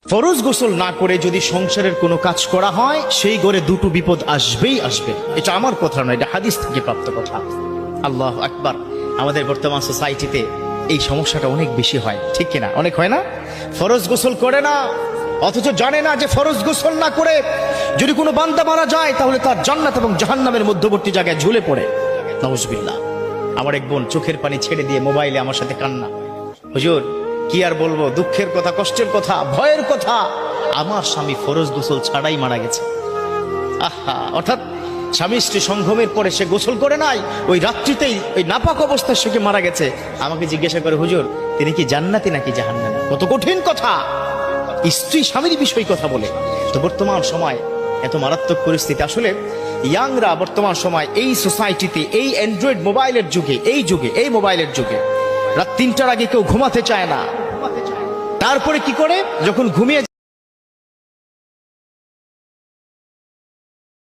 ফরজ গোসল না করে যদি সংসারের কোনো কাজ করা হয় সেই ঘরে দুটো বিপদ আসবেই আসবে। এটা আমার কথা নয়, এটা হাদিস থেকে প্রাপ্ত কথা। আল্লাহ আকবার। আমাদের বর্তমান সোসাইটিতে এই সমস্যাটা অনেক বেশি হয়, ঠিক কিনা? অনেক হয় না? ফরজ গোসল করে না, অথচ জানে না যে ফরজ গোসল না করে যদি কোনো বান্দা মারা যায় তাহলে তার জান্নাত এবং জাহান্নামের মধ্যবর্তী জায়গায় ঝুলে পড়ে। নাউজুবিল্লাহ। আমার এক বোন চোখের পানি ছেড়ে দিয়ে মোবাইলে আমার সাথে কান্না, হুজুর কি আর বলবো, দুঃখের কথা, কষ্টের কথা, ভয়ের কথা, আমার স্বামী ফরজ গোসল ছাড়াই মারা গেছে। আহা, অর্থাৎ স্বামী স্ত্রী সঙ্গমের পরে সে গোসল করে নাই, ওই রাত্রিতেই ওই নাপাক অবস্থায় সে মারা গেছে। আমাকে জিজ্ঞাসা করে, হুজুর তিনি কি জান্নাতি নাকি জাহান্নামী? কত কঠিন কথা, স্ত্রী স্বামীর বিষয় কথা বলে। তো বর্তমান সময় এত মারাত্মক পরিস্থিতি, আসলে ইয়াংরা বর্তমান সময় এই সোসাইটিতে, এই অ্যান্ড্রয়েড মোবাইলের যুগে, এই মোবাইলের যুগে রাত 3টার আগে কেউ ঘুমাতে চায় না। তারপরে কি করে, যখন ঘুমিয়ে